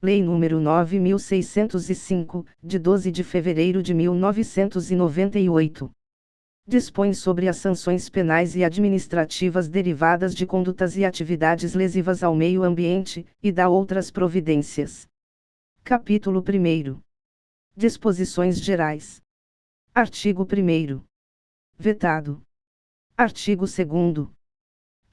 Lei nº 9.605, de 12 de fevereiro de 1998. Dispõe sobre as sanções penais e administrativas derivadas de condutas e atividades lesivas ao meio ambiente, e dá outras providências. Capítulo 1. Disposições gerais. Artigo 1º. Vetado. Artigo 2º.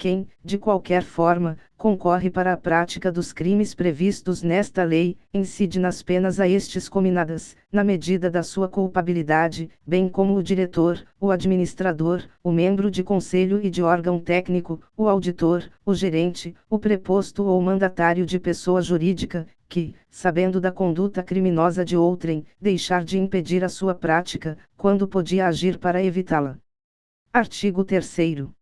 Quem, de qualquer forma, concorre para a prática dos crimes previstos nesta lei, incide nas penas a estes cominadas, na medida da sua culpabilidade, bem como o diretor, o administrador, o membro de conselho e de órgão técnico, o auditor, o gerente, o preposto ou mandatário de pessoa jurídica, que, sabendo da conduta criminosa de outrem, deixar de impedir a sua prática, quando podia agir para evitá-la. Artigo 3º.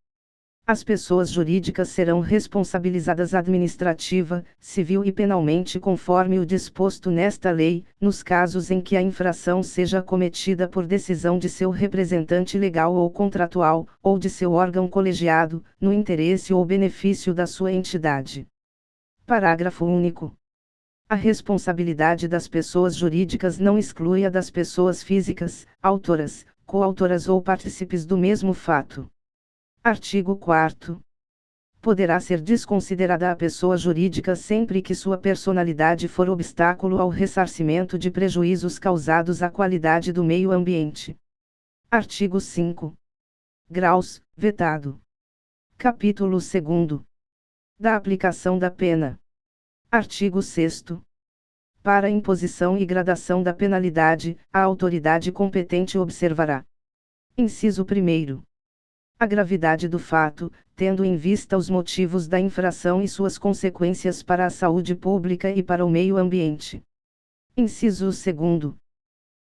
As pessoas jurídicas serão responsabilizadas administrativa, civil e penalmente conforme o disposto nesta lei, nos casos em que a infração seja cometida por decisão de seu representante legal ou contratual, ou de seu órgão colegiado, no interesse ou benefício da sua entidade. Parágrafo único. A responsabilidade das pessoas jurídicas não exclui a das pessoas físicas, autoras, coautoras ou partícipes do mesmo fato. Artigo 4º. Poderá ser desconsiderada a pessoa jurídica sempre que sua personalidade for obstáculo ao ressarcimento de prejuízos causados à qualidade do meio ambiente. Artigo 5. Graus, vetado. Capítulo 2º. Da aplicação da pena. Artigo 6º. Para a imposição e gradação da penalidade, a autoridade competente observará. Inciso 1º. A gravidade do fato, tendo em vista os motivos da infração e suas consequências para a saúde pública e para o meio ambiente. Inciso 2º.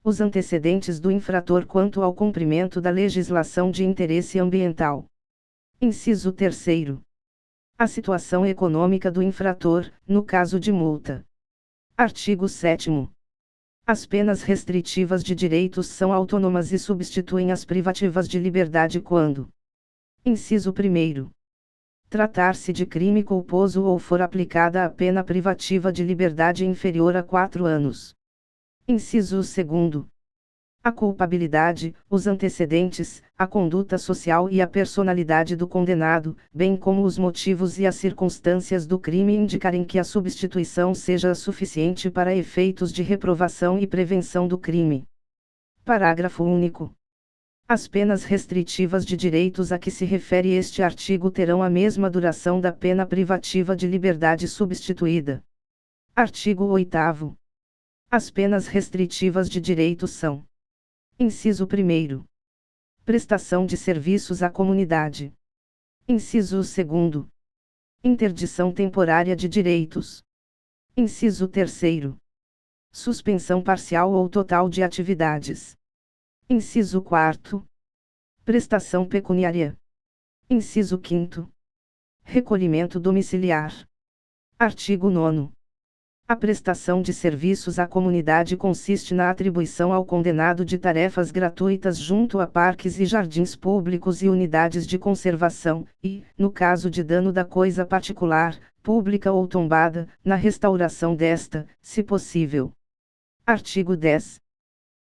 Os antecedentes do infrator quanto ao cumprimento da legislação de interesse ambiental. Inciso 3º. A situação econômica do infrator, no caso de multa. Artigo 7º. As penas restritivas de direitos são autônomas e substituem as privativas de liberdade quando: Inciso 1º. Tratar-se de crime culposo ou for aplicada a pena privativa de liberdade inferior a 4 anos. Inciso 2º. A culpabilidade, os antecedentes, a conduta social e a personalidade do condenado, bem como os motivos e as circunstâncias do crime indicarem que a substituição seja suficiente para efeitos de reprovação e prevenção do crime. Parágrafo único. As penas restritivas de direitos a que se refere este artigo terão a mesma duração da pena privativa de liberdade substituída. Artigo 8º. As penas restritivas de direitos são: Inciso 1º. Prestação de serviços à comunidade. Inciso 2º. Interdição temporária de direitos. Inciso 3º. Suspensão parcial ou total de atividades. Inciso 4º. Prestação pecuniária. Inciso 5º. Recolhimento domiciliar. Artigo 9º. A prestação de serviços à comunidade consiste na atribuição ao condenado de tarefas gratuitas junto a parques e jardins públicos e unidades de conservação, e, no caso de dano da coisa particular, pública ou tombada, na restauração desta, se possível. Artigo 10.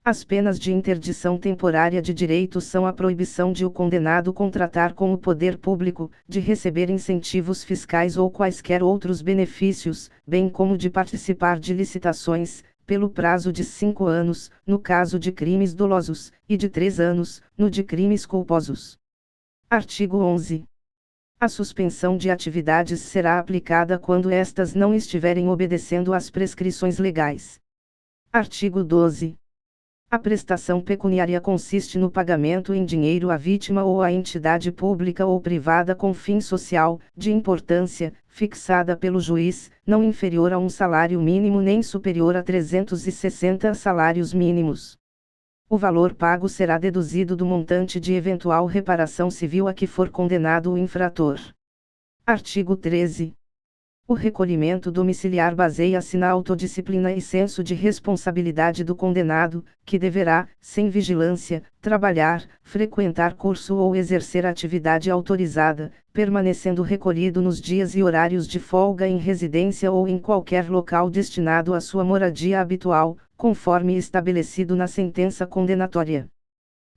As penas de interdição temporária de direitos são a proibição de o condenado contratar com o poder público, de receber incentivos fiscais ou quaisquer outros benefícios, bem como de participar de licitações, pelo prazo de 5 anos, no caso de crimes dolosos, e de 3 anos, no de crimes culposos. Artigo 11. A suspensão de atividades será aplicada quando estas não estiverem obedecendo às prescrições legais. Artigo 12. A prestação pecuniária consiste no pagamento em dinheiro à vítima ou à entidade pública ou privada com fim social, de importância, fixada pelo juiz, não inferior a um salário mínimo nem superior a 360 salários mínimos. O valor pago será deduzido do montante de eventual reparação civil a que for condenado o infrator. Artigo 13. O recolhimento domiciliar baseia-se na autodisciplina e senso de responsabilidade do condenado, que deverá, sem vigilância, trabalhar, frequentar curso ou exercer atividade autorizada, permanecendo recolhido nos dias e horários de folga em residência ou em qualquer local destinado à sua moradia habitual, conforme estabelecido na sentença condenatória.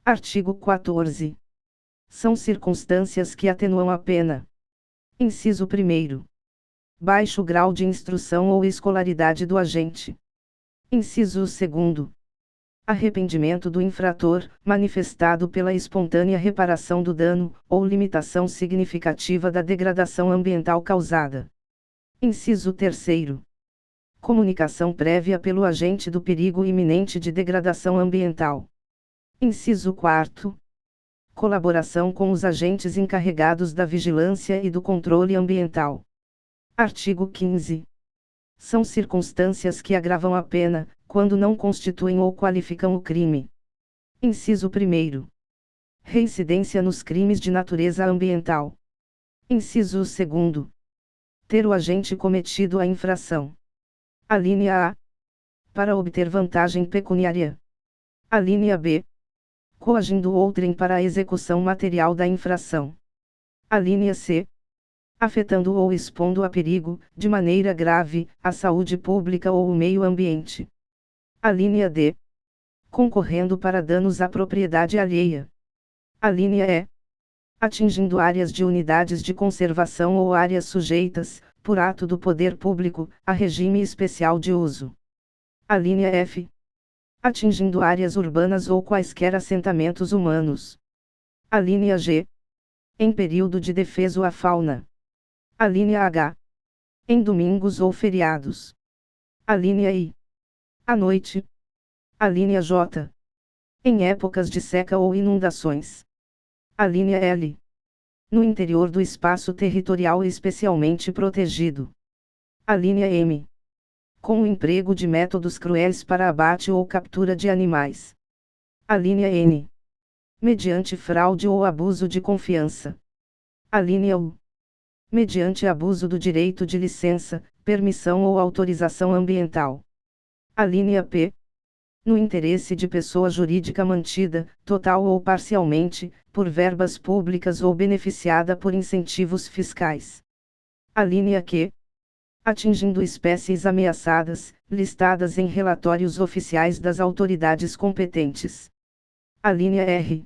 Artigo 14. São circunstâncias que atenuam a pena. Inciso 1º. Baixo grau de instrução ou escolaridade do agente. Inciso 2º. Arrependimento do infrator, manifestado pela espontânea reparação do dano, ou limitação significativa da degradação ambiental causada. Inciso 3º. Comunicação prévia pelo agente do perigo iminente de degradação ambiental. Inciso 4º. Colaboração com os agentes encarregados da vigilância e do controle ambiental. Artigo 15. São circunstâncias que agravam a pena, quando não constituem ou qualificam o crime. Inciso 1º. Reincidência nos crimes de natureza ambiental. Inciso 2º. Ter o agente cometido a infração. Alínea A. Para obter vantagem pecuniária. Alínea B. Coagindo outrem para a execução material da infração. Alínea C. Afetando ou expondo a perigo, de maneira grave, a saúde pública ou o meio ambiente. Alínea D. Concorrendo para danos à propriedade alheia. Alínea E. Atingindo áreas de unidades de conservação ou áreas sujeitas, por ato do poder público, a regime especial de uso. Alínea F. Atingindo áreas urbanas ou quaisquer assentamentos humanos. Alínea G. Em período de defeso à fauna. Alínea H. Em domingos ou feriados. Alínea I. À noite. Alínea J. Em épocas de seca ou inundações. Alínea L. No interior do espaço territorial especialmente protegido. Alínea M. Com o emprego de métodos cruéis para abate ou captura de animais. Alínea N. Mediante fraude ou abuso de confiança. Alínea U. Mediante abuso do direito de licença, permissão ou autorização ambiental. Alínea P. No interesse de pessoa jurídica mantida, total ou parcialmente, por verbas públicas ou beneficiada por incentivos fiscais. Alínea Q. Atingindo espécies ameaçadas, listadas em relatórios oficiais das autoridades competentes. Alínea R.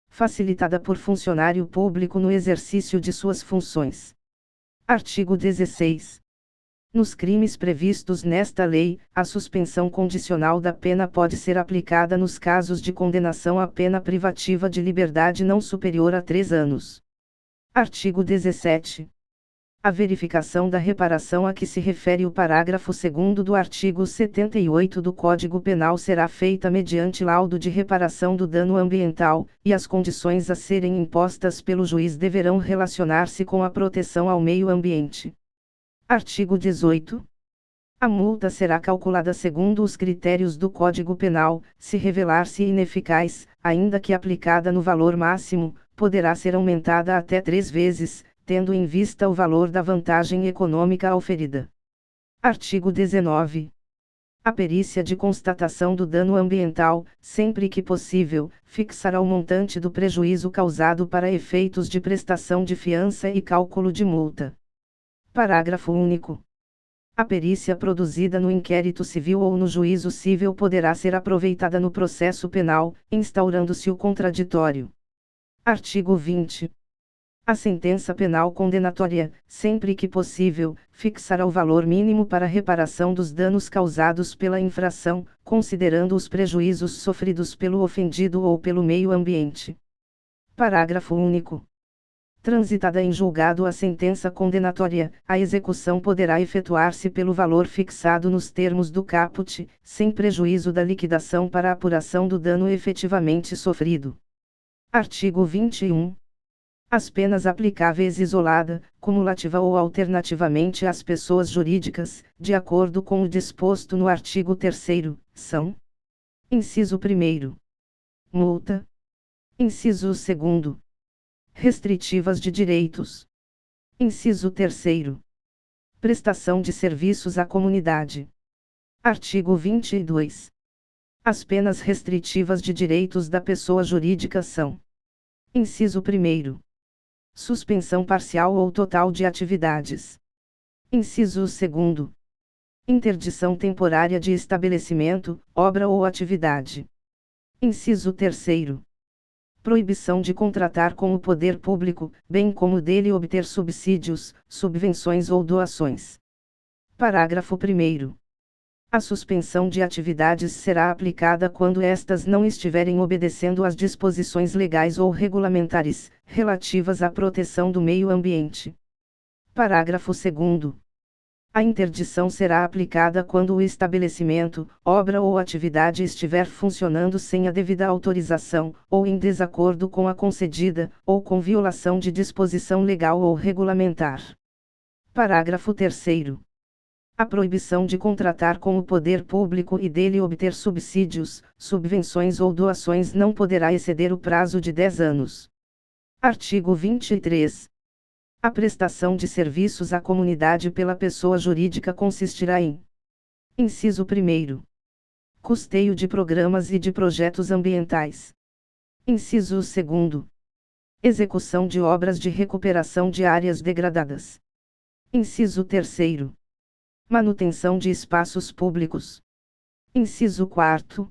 Facilitada por funcionário público no exercício de suas funções. Artigo 16. Nos crimes previstos nesta lei, a suspensão condicional da pena pode ser aplicada nos casos de condenação à pena privativa de liberdade não superior a 3 anos. Artigo 17. A verificação da reparação a que se refere o parágrafo 2º do artigo 78 do Código Penal será feita mediante laudo de reparação do dano ambiental, e as condições a serem impostas pelo juiz deverão relacionar-se com a proteção ao meio ambiente. Artigo 18. A multa será calculada segundo os critérios do Código Penal, se revelar-se ineficaz, ainda que aplicada no valor máximo, poderá ser aumentada até 3 vezes, tendo em vista o valor da vantagem econômica auferida. Artigo 19. A perícia de constatação do dano ambiental, sempre que possível, fixará o montante do prejuízo causado para efeitos de prestação de fiança e cálculo de multa. Parágrafo único. A perícia produzida no inquérito civil ou no juízo civil poderá ser aproveitada no processo penal, instaurando-se o contraditório. Artigo 20. A sentença penal condenatória, sempre que possível, fixará o valor mínimo para reparação dos danos causados pela infração, considerando os prejuízos sofridos pelo ofendido ou pelo meio ambiente. Parágrafo único. Transitada em julgado a sentença condenatória, a execução poderá efetuar-se pelo valor fixado nos termos do caput, sem prejuízo da liquidação para a apuração do dano efetivamente sofrido. Artigo 21. As penas aplicáveis isolada, cumulativa ou alternativamente às pessoas jurídicas, de acordo com o disposto no artigo 3º, são: inciso 1º. Multa. Inciso 2º. Restritivas de direitos. Inciso 3º. Prestação de serviços à comunidade. Artigo 22. As penas restritivas de direitos da pessoa jurídica são: inciso 1º. Suspensão parcial ou total de atividades. Inciso 2º. Interdição temporária de estabelecimento, obra ou atividade. Inciso 3º. Proibição de contratar com o poder público, bem como dele obter subsídios, subvenções ou doações. Parágrafo 1º. A suspensão de atividades será aplicada quando estas não estiverem obedecendo às disposições legais ou regulamentares, relativas à proteção do meio ambiente. Parágrafo 2º. A interdição será aplicada quando o estabelecimento, obra ou atividade estiver funcionando sem a devida autorização, ou em desacordo com a concedida, ou com violação de disposição legal ou regulamentar. Parágrafo 3º. A proibição de contratar com o poder público e dele obter subsídios, subvenções ou doações não poderá exceder o prazo de 10 anos. Artigo 23. A prestação de serviços à comunidade pela pessoa jurídica consistirá em: inciso 1º. Custeio de programas e de projetos ambientais. Inciso 2º. Execução de obras de recuperação de áreas degradadas. Inciso 3º. Manutenção de espaços públicos. Inciso 4º.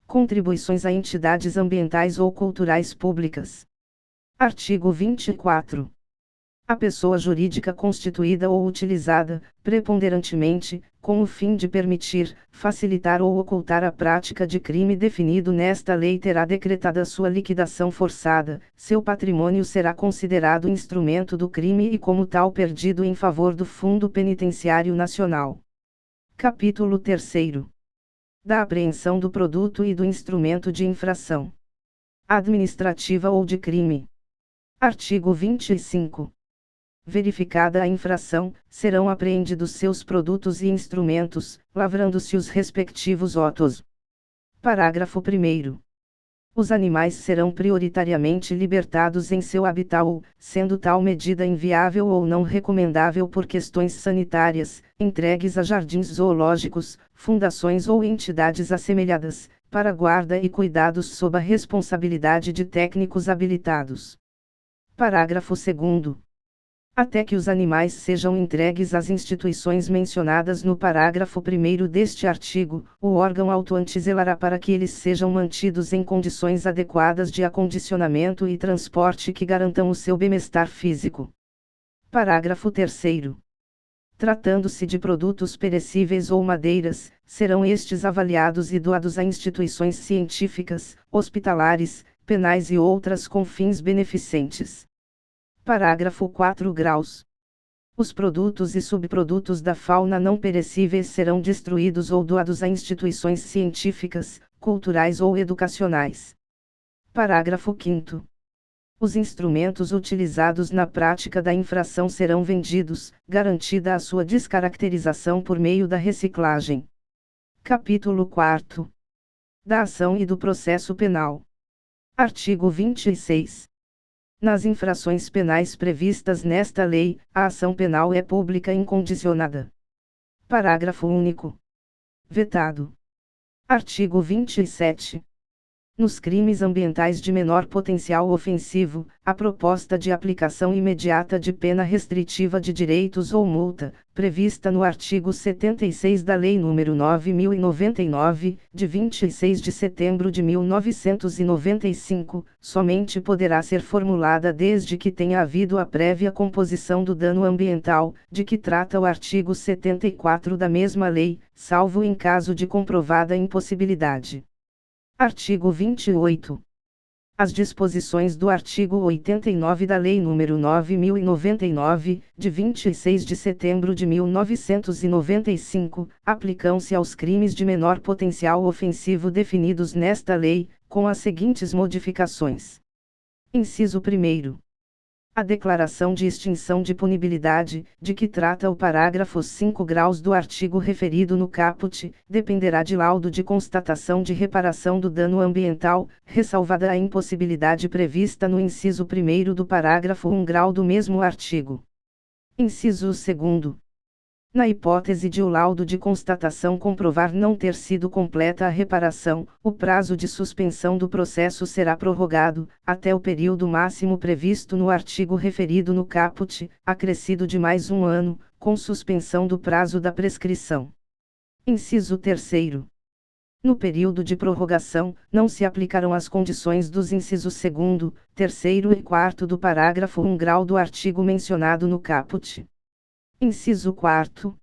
Contribuições a entidades ambientais ou culturais públicas. Artigo 24. A pessoa jurídica constituída ou utilizada, preponderantemente, com o fim de permitir, facilitar ou ocultar a prática de crime definido nesta lei terá decretada sua liquidação forçada, seu patrimônio será considerado instrumento do crime e como tal perdido em favor do Fundo Penitenciário Nacional. Capítulo 3º. Da apreensão do produto e do instrumento de infração administrativa ou de crime. Artigo 25. Verificada a infração, serão apreendidos seus produtos e instrumentos, lavrando-se os respectivos autos. Parágrafo 1º. Os animais serão prioritariamente libertados em seu habitat ou, sendo tal medida inviável ou não recomendável por questões sanitárias, entregues a jardins zoológicos, fundações ou entidades assemelhadas, para guarda e cuidados sob a responsabilidade de técnicos habilitados. Parágrafo 2º. Até que os animais sejam entregues às instituições mencionadas no parágrafo 1º deste artigo, o órgão autuante zelará para que eles sejam mantidos em condições adequadas de acondicionamento e transporte que garantam o seu bem-estar físico. Parágrafo 3º. Tratando-se de produtos perecíveis ou madeiras, serão estes avaliados e doados a instituições científicas, hospitalares, penais e outras com fins beneficentes. Parágrafo 4 graus. Os produtos e subprodutos da fauna não perecíveis serão destruídos ou doados a instituições científicas, culturais ou educacionais. Parágrafo 5º. Os instrumentos utilizados na prática da infração serão vendidos, garantida a sua descaracterização por meio da reciclagem. Capítulo 4. Da ação e do processo penal. Artigo 26. Nas infrações penais previstas nesta lei, a ação penal é pública incondicionada. Parágrafo único. Vetado. Artigo 27. Nos crimes ambientais de menor potencial ofensivo, a proposta de aplicação imediata de pena restritiva de direitos ou multa, prevista no artigo 76 da Lei nº 9.099, de 26 de setembro de 1995, somente poderá ser formulada desde que tenha havido a prévia composição do dano ambiental, de que trata o artigo 74 da mesma lei, salvo em caso de comprovada impossibilidade. Artigo 28. As disposições do artigo 89 da Lei nº 9.099, de 26 de setembro de 1995, aplicam-se aos crimes de menor potencial ofensivo definidos nesta lei, com as seguintes modificações. Inciso 1º. A declaração de extinção de punibilidade, de que trata o parágrafo 5 graus do artigo referido no caput, dependerá de laudo de constatação de reparação do dano ambiental, ressalvada a impossibilidade prevista no inciso 1º do parágrafo 1 grau do mesmo artigo. Inciso 2º. Na hipótese de o laudo de constatação comprovar não ter sido completa a reparação, o prazo de suspensão do processo será prorrogado, até o período máximo previsto no artigo referido no caput, acrescido de mais um ano, com suspensão do prazo da prescrição. Inciso 3º. No período de prorrogação, não se aplicarão as condições dos incisos 2º, 3º e 4º do parágrafo 1 grau do artigo mencionado no caput. Inciso 4º.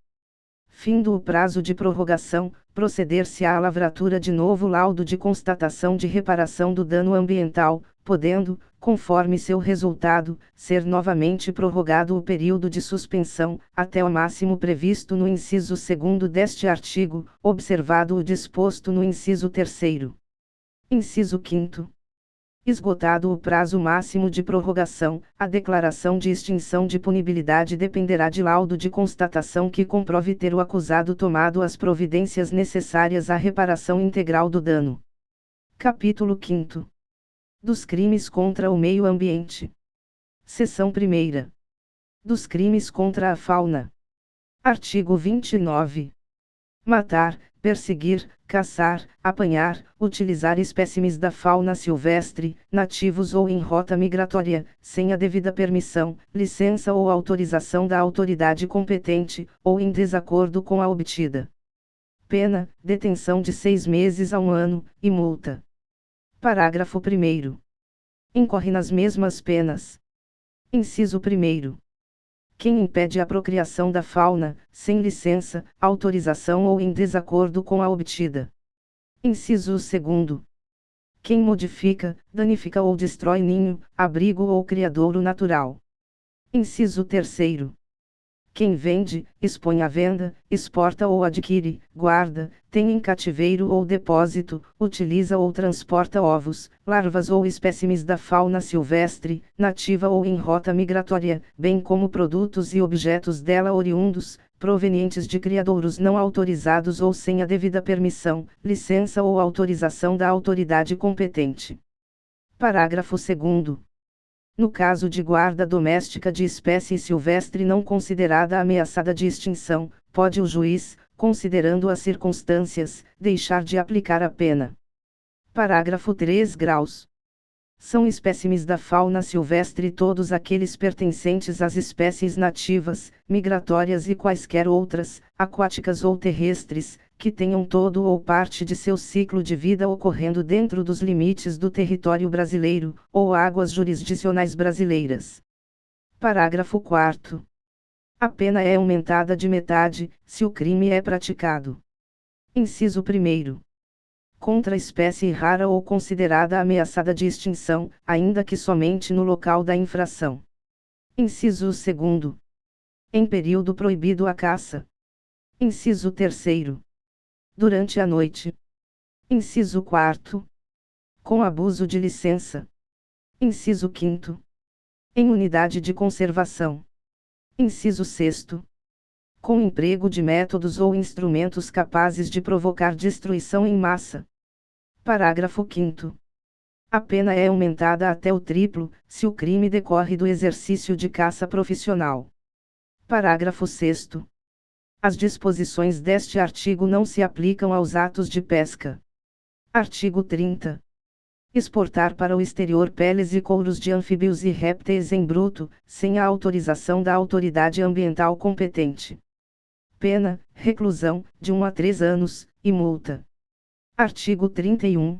Findo o prazo de prorrogação, proceder-se-á à lavratura de novo laudo de constatação de reparação do dano ambiental, podendo, conforme seu resultado, ser novamente prorrogado o período de suspensão, até o máximo previsto no inciso 2º deste artigo, observado o disposto no inciso 3º. Inciso 5º. Esgotado o prazo máximo de prorrogação, a declaração de extinção de punibilidade dependerá de laudo de constatação que comprove ter o acusado tomado as providências necessárias à reparação integral do dano. Capítulo 5º. Dos crimes contra o meio ambiente. Seção 1ª. Dos crimes contra a fauna. Artigo 29. Matar, perseguir, caçar, apanhar, utilizar espécimes da fauna silvestre, nativos ou em rota migratória, sem a devida permissão, licença ou autorização da autoridade competente, ou em desacordo com a obtida. Pena, detenção de 6 meses a 1 ano, e multa. Parágrafo 1º. Incorre nas mesmas penas. Inciso 1º. Quem impede a procriação da fauna, sem licença, autorização ou em desacordo com a obtida. Inciso 2º. Quem modifica, danifica ou destrói ninho, abrigo ou criadouro natural. Inciso 3º. Quem vende, expõe à venda, exporta ou adquire, guarda, tem em cativeiro ou depósito, utiliza ou transporta ovos, larvas ou espécimes da fauna silvestre, nativa ou em rota migratória, bem como produtos e objetos dela oriundos, provenientes de criadouros não autorizados ou sem a devida permissão, licença ou autorização da autoridade competente. Parágrafo 2º. No caso de guarda doméstica de espécie silvestre não considerada ameaçada de extinção, pode o juiz, considerando as circunstâncias, deixar de aplicar a pena. Parágrafo 3 graus. São espécimes da fauna silvestre todos aqueles pertencentes às espécies nativas, migratórias e quaisquer outras, aquáticas ou terrestres, que tenham todo ou parte de seu ciclo de vida ocorrendo dentro dos limites do território brasileiro, ou águas jurisdicionais brasileiras. Parágrafo 4º. A pena é aumentada de metade, se o crime é praticado. Inciso 1º. Contra espécie rara ou considerada ameaçada de extinção, ainda que somente no local da infração. Inciso 2º. Em período proibido a caça. Inciso 3º. Durante a noite. Inciso 4º. Com abuso de licença. Inciso 5º. Em unidade de conservação. Inciso 6º. Com emprego de métodos ou instrumentos capazes de provocar destruição em massa. Parágrafo 5º. A pena é aumentada até o triplo, se o crime decorre do exercício de caça profissional. Parágrafo 6º. As disposições deste artigo não se aplicam aos atos de pesca. Artigo 30. Exportar para o exterior peles e couros de anfíbios e répteis em bruto, sem a autorização da autoridade ambiental competente. Pena, reclusão, de 1 a 3 anos, e multa. Artigo 31.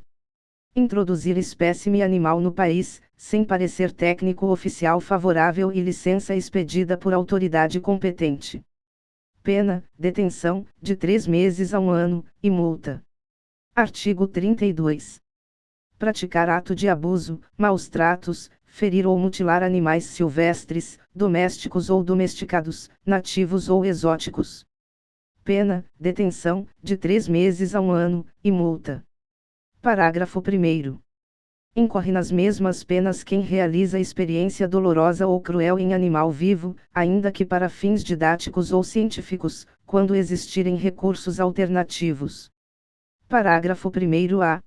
Introduzir espécime animal no país, sem parecer técnico oficial favorável e licença expedida por autoridade competente. Pena, detenção, de 3 meses a 1 ano, e multa. Artigo 32. Praticar ato de abuso, maus tratos, ferir ou mutilar animais silvestres, domésticos ou domesticados, nativos ou exóticos. Pena, detenção, de 3 meses a 1 ano, e multa. Parágrafo 1º. Incorre nas mesmas penas quem realiza experiência dolorosa ou cruel em animal vivo, ainda que para fins didáticos ou científicos, quando existirem recursos alternativos. Parágrafo 1º-A.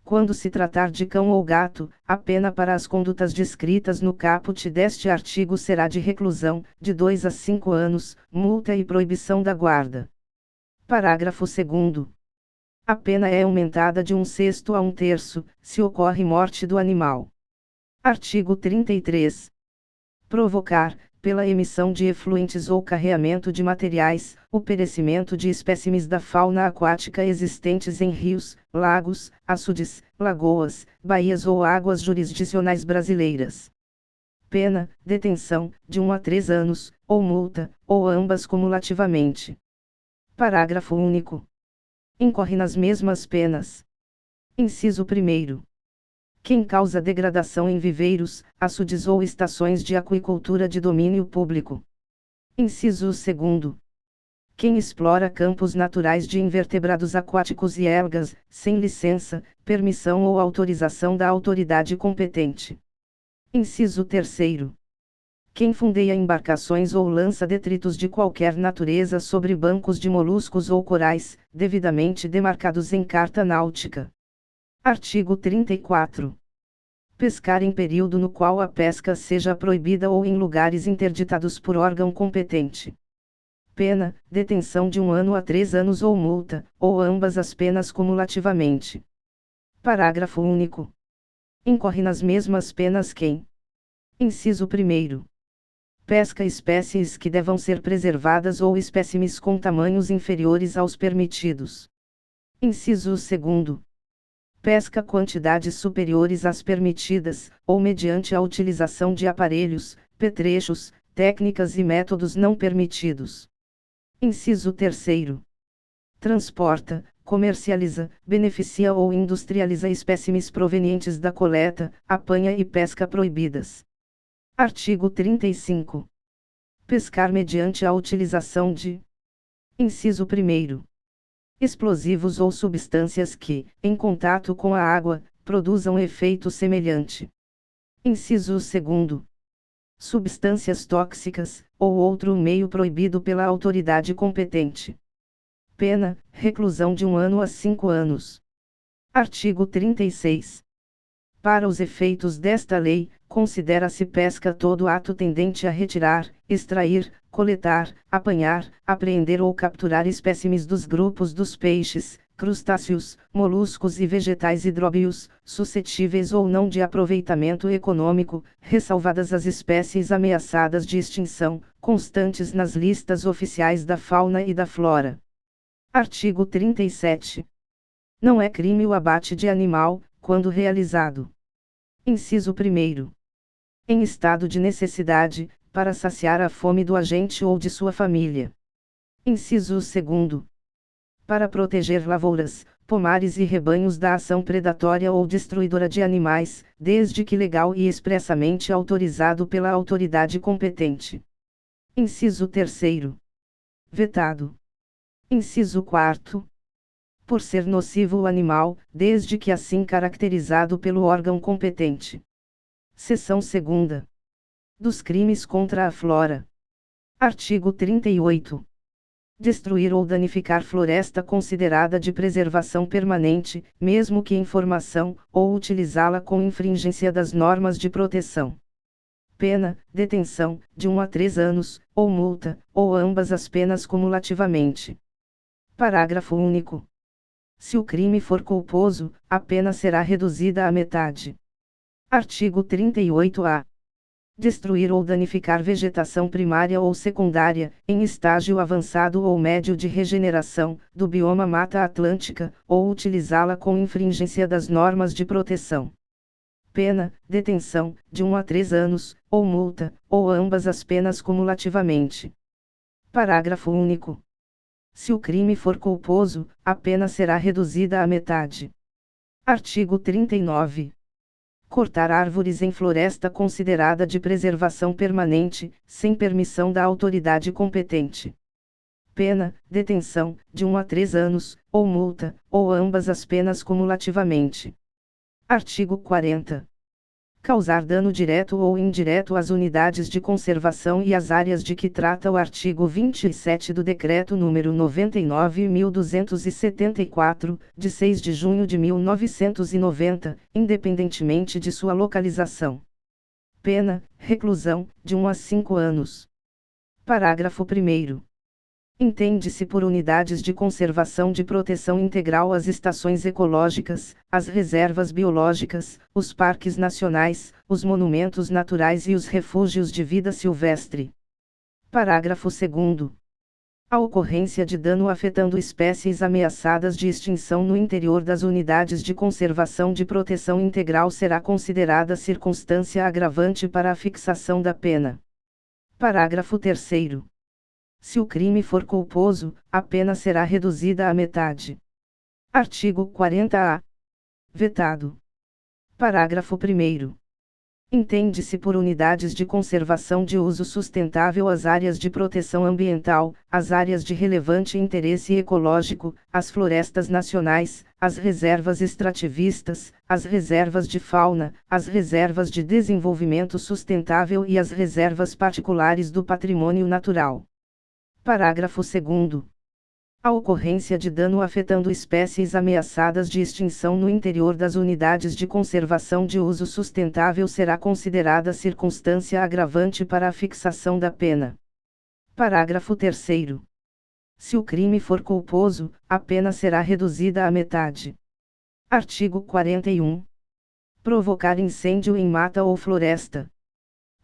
quando se tratar de cão ou gato, a pena para as condutas descritas no caput deste artigo será de reclusão, de 2 a 5 anos, multa e proibição da guarda. Parágrafo 2º. A pena é aumentada de 1/6 a 1/3, se ocorre morte do animal. Artigo 33. Provocar, pela emissão de efluentes ou carreamento de materiais, o perecimento de espécimes da fauna aquática existentes em rios, lagos, açudes, lagoas, baías ou águas jurisdicionais brasileiras. Pena, detenção, de 1 a 3 anos, ou multa, ou ambas cumulativamente. Parágrafo único. Incorre nas mesmas penas. Inciso 1º. Quem causa degradação em viveiros, açudes ou estações de aquicultura de domínio público. Inciso 2º. Quem explora campos naturais de invertebrados aquáticos e algas, sem licença, permissão ou autorização da autoridade competente. Inciso 3º. Quem fundeia embarcações ou lança detritos de qualquer natureza sobre bancos de moluscos ou corais, devidamente demarcados em carta náutica. Artigo 34. Pescar em período no qual a pesca seja proibida ou em lugares interditados por órgão competente. Pena, detenção de 1 ano a 3 anos ou multa, ou ambas as penas cumulativamente. Parágrafo único. Incorre nas mesmas penas quem. Inciso 1º. Pesca espécies que devam ser preservadas ou espécimes com tamanhos inferiores aos permitidos. Inciso 2º. Pesca quantidades superiores às permitidas, ou mediante a utilização de aparelhos, petrechos, técnicas e métodos não permitidos. Inciso 3º. Transporta, comercializa, beneficia ou industrializa espécimes provenientes da coleta, apanha e pesca proibidas. Artigo 35. Pescar mediante a utilização de. Inciso 1º. Explosivos ou substâncias que, em contato com a água, produzam efeito semelhante. Inciso 2º. Substâncias tóxicas, ou outro meio proibido pela autoridade competente. Pena, reclusão de 1 ano a 5 anos. Artigo 36. Para os efeitos desta lei, considera-se pesca todo ato tendente a retirar, extrair, coletar, apanhar, apreender ou capturar espécimes dos grupos dos peixes, crustáceos, moluscos e vegetais hidróbios, suscetíveis ou não de aproveitamento econômico, ressalvadas as espécies ameaçadas de extinção, constantes nas listas oficiais da fauna e da flora. Artigo 37. Não é crime o abate de animal, quando realizado. Inciso 1º. Em estado de necessidade, para saciar a fome do agente ou de sua família. Inciso 2º. Para proteger lavouras, pomares e rebanhos da ação predatória ou destruidora de animais, desde que legal e expressamente autorizado pela autoridade competente. Inciso 3º. Vetado. Inciso 4º. Por ser nocivo o animal, desde que assim caracterizado pelo órgão competente. Seção 2ª. Dos crimes contra a flora. Artigo 38. Destruir ou danificar floresta considerada de preservação permanente, mesmo que em formação, ou utilizá-la com infringência das normas de proteção. Pena, detenção, de 1 a 3 anos, ou multa, ou ambas as penas cumulativamente. Parágrafo único. Se o crime for culposo, a pena será reduzida à metade. Artigo 38-A. Destruir ou danificar vegetação primária ou secundária, em estágio avançado ou médio de regeneração, do bioma Mata Atlântica, ou utilizá-la com infringência das normas de proteção. Pena, detenção, de 1 a 3 anos, ou multa, ou ambas as penas cumulativamente. Parágrafo único. Se o crime for culposo, a pena será reduzida à metade. Artigo 39. Cortar árvores em floresta considerada de preservação permanente, sem permissão da autoridade competente. Pena, detenção, de 1 a 3 anos, ou multa, ou ambas as penas cumulativamente. Artigo 40. causar dano direto ou indireto às unidades de conservação e às áreas de que trata o artigo 27 do Decreto nº 99.274, de 6 de junho de 1990, independentemente de sua localização. Pena: reclusão, de 1 a 5 anos. Parágrafo 1º. Entende-se por unidades de conservação de proteção integral as estações ecológicas, as reservas biológicas, os parques nacionais, os monumentos naturais e os refúgios de vida silvestre. Parágrafo 2º. A ocorrência de dano afetando espécies ameaçadas de extinção no interior das unidades de conservação de proteção integral será considerada circunstância agravante para a fixação da pena. Parágrafo 3º. Se o crime for culposo, a pena será reduzida à metade. Artigo 40-A. Vetado. Parágrafo 1º. Entende-se por unidades de conservação de uso sustentável as áreas de proteção ambiental, as áreas de relevante interesse ecológico, as florestas nacionais, as reservas extrativistas, as reservas de fauna, as reservas de desenvolvimento sustentável e as reservas particulares do patrimônio natural. Parágrafo 2º. A ocorrência de dano afetando espécies ameaçadas de extinção no interior das unidades de conservação de uso sustentável será considerada circunstância agravante para a fixação da pena. Parágrafo 3º. Se o crime for culposo, a pena será reduzida à metade. Artigo 41. Provocar incêndio em mata ou floresta.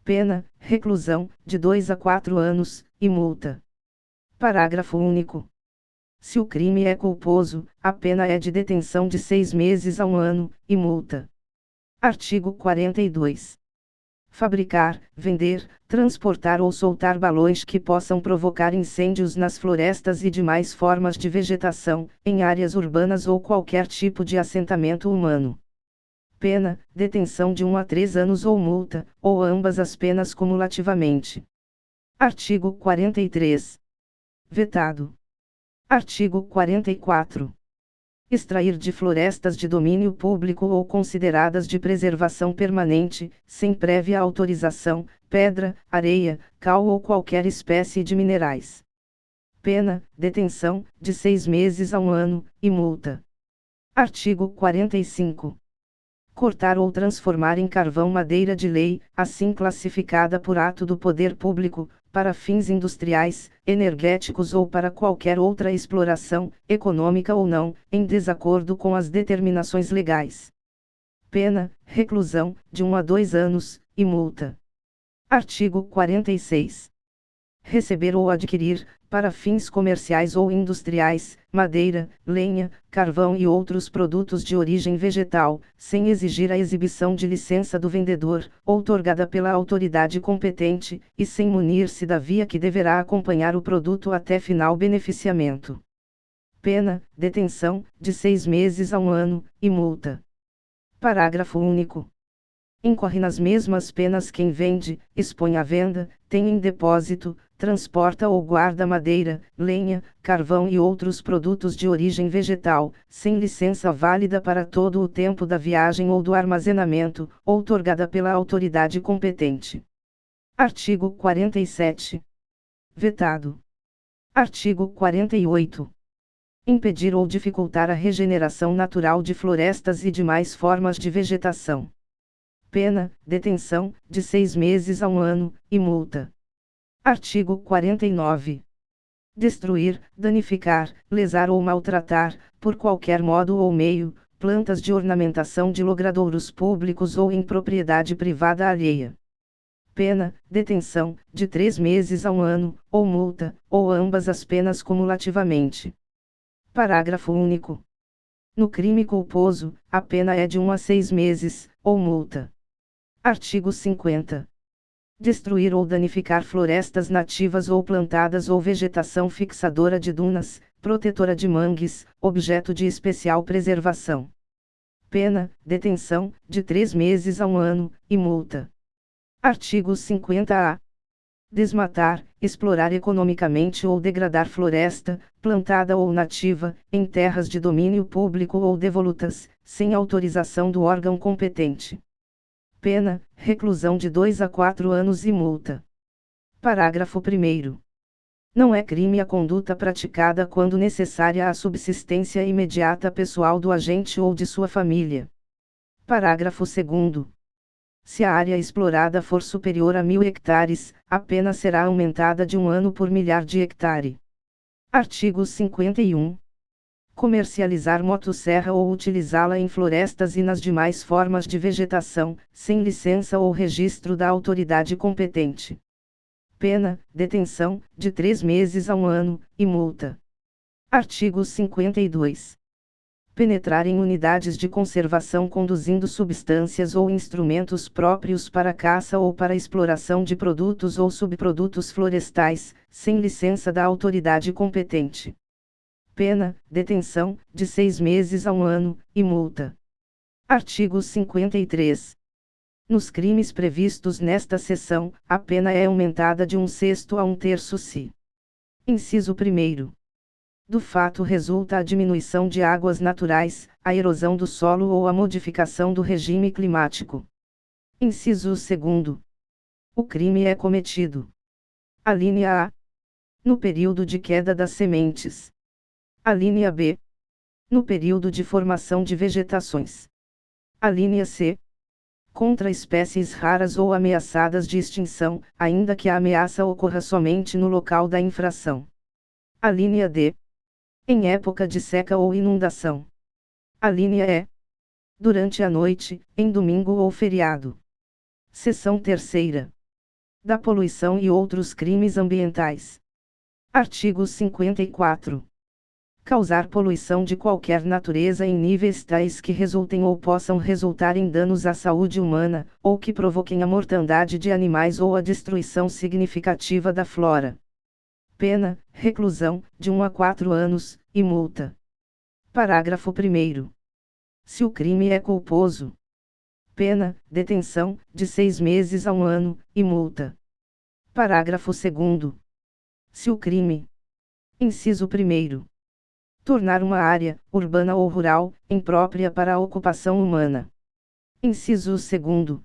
Pena: reclusão, de 2 a 4 anos, e multa. Parágrafo único. Se o crime é culposo, a pena é de detenção de 6 meses a 1 ano, e multa. Artigo 42. Fabricar, vender, transportar ou soltar balões que possam provocar incêndios nas florestas e demais formas de vegetação, em áreas urbanas ou qualquer tipo de assentamento humano. Pena: detenção de 1 a 3 anos ou multa, ou ambas as penas cumulativamente. Artigo 43. Vetado. Artigo 44. Extrair de florestas de domínio público ou consideradas de preservação permanente, sem prévia autorização, pedra, areia, cal ou qualquer espécie de minerais. Pena: detenção, de 6 meses a 1 ano, e multa. Artigo 45. Cortar ou transformar em carvão madeira de lei, assim classificada por ato do poder público, para fins industriais, energéticos ou para qualquer outra exploração, econômica ou não, em desacordo com as determinações legais. Pena: reclusão, de 1 a 2 anos, e multa. Artigo 46. Receber ou adquirir, para fins comerciais ou industriais, madeira, lenha, carvão e outros produtos de origem vegetal, sem exigir a exibição de licença do vendedor, outorgada pela autoridade competente, e sem munir-se da via que deverá acompanhar o produto até final beneficiamento. Pena: detenção, de 6 meses a 1 ano, e multa. Parágrafo único. Incorre nas mesmas penas quem vende, expõe à venda, tem em depósito, transporta ou guarda madeira, lenha, carvão e outros produtos de origem vegetal, sem licença válida para todo o tempo da viagem ou do armazenamento, outorgada pela autoridade competente. Artigo 47. Vetado. Artigo 48. Impedir ou dificultar a regeneração natural de florestas e demais formas de vegetação. Pena: detenção, de 6 meses a 1 ano, e multa. Artigo 49. Destruir, danificar, lesar ou maltratar, por qualquer modo ou meio, plantas de ornamentação de logradouros públicos ou em propriedade privada alheia. Pena: detenção, de 3 meses a 1 ano, ou multa, ou ambas as penas cumulativamente. Parágrafo único. No crime culposo, a pena é de 1 a 6 meses, ou multa. Artigo 50. Destruir ou danificar florestas nativas ou plantadas ou vegetação fixadora de dunas, protetora de mangues, objeto de especial preservação. Pena: detenção, de 3 meses a 1 ano, e multa. Artigo 50-A. Desmatar, explorar economicamente ou degradar floresta, plantada ou nativa, em terras de domínio público ou devolutas, sem autorização do órgão competente. Pena, reclusão de 2 a 4 anos e multa. Parágrafo 1º. Não é crime a conduta praticada quando necessária à subsistência imediata pessoal do agente ou de sua família. Parágrafo 2º. Se a área explorada for superior a 1.000 hectares, a pena será aumentada de 1 ano por milhar de hectare. Artigo 51. Comercializar motosserra ou utilizá-la em florestas e nas demais formas de vegetação, sem licença ou registro da autoridade competente. Pena, detenção, de 3 meses a 1 ano, e multa. Artigo 52. Penetrar em unidades de conservação conduzindo substâncias ou instrumentos próprios para caça ou para exploração de produtos ou subprodutos florestais, sem licença da autoridade competente. Pena, detenção, de 6 meses a 1 ano, e multa. Artigo 53. Nos crimes previstos nesta seção, a pena é aumentada de 1/6 a 1/3 se. Inciso 1º. Do fato resulta a diminuição de águas naturais, a erosão do solo ou a modificação do regime climático. Inciso 2º. O crime é cometido. Alínea A. No período de queda das sementes. Alínea B. No período de formação de vegetações. Alínea C. Contra espécies raras ou ameaçadas de extinção, ainda que a ameaça ocorra somente no local da infração. Alínea D. Em época de seca ou inundação. Alínea E. Durante a noite, em domingo ou feriado. Seção 3ª. Da poluição e outros crimes ambientais. Artigo 54. Causar poluição de qualquer natureza em níveis tais que resultem ou possam resultar em danos à saúde humana, ou que provoquem a mortandade de animais ou a destruição significativa da flora. Pena, reclusão, de 1 a 4 anos, e multa. Parágrafo 1º. Se o crime é culposo. Pena, detenção, de 6 meses a 1 ano, e multa. Parágrafo 2º. Se o crime. Inciso 1º. Tornar uma área, urbana ou rural, imprópria para a ocupação humana. Inciso 2º.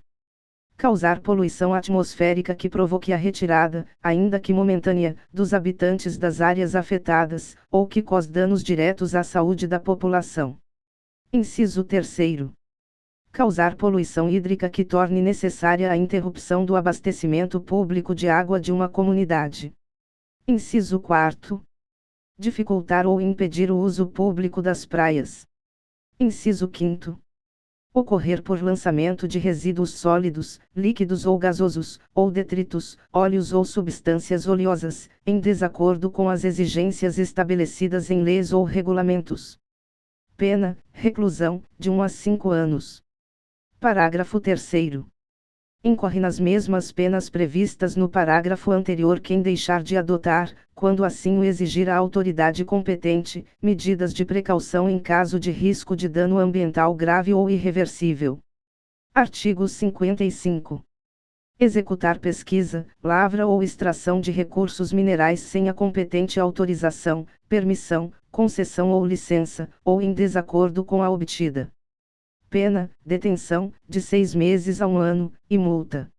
Causar poluição atmosférica que provoque a retirada, ainda que momentânea, dos habitantes das áreas afetadas, ou que cause danos diretos à saúde da população. Inciso 3º. Causar poluição hídrica que torne necessária a interrupção do abastecimento público de água de uma comunidade. Inciso 4º. Dificultar ou impedir o uso público das praias. Inciso 5º. Ocorrer por lançamento de resíduos sólidos, líquidos ou gasosos, ou detritos, óleos ou substâncias oleosas, em desacordo com as exigências estabelecidas em leis ou regulamentos. Pena, reclusão, de 1 a 5 anos. Parágrafo 3º. Incorre nas mesmas penas previstas no parágrafo anterior quem deixar de adotar, quando assim o exigir a autoridade competente, medidas de precaução em caso de risco de dano ambiental grave ou irreversível. Artigo 55. Executar pesquisa, lavra ou extração de recursos minerais sem a competente autorização, permissão, concessão ou licença, ou em desacordo com a obtida. Pena, detenção, de 6 meses a 1 ano, e multa.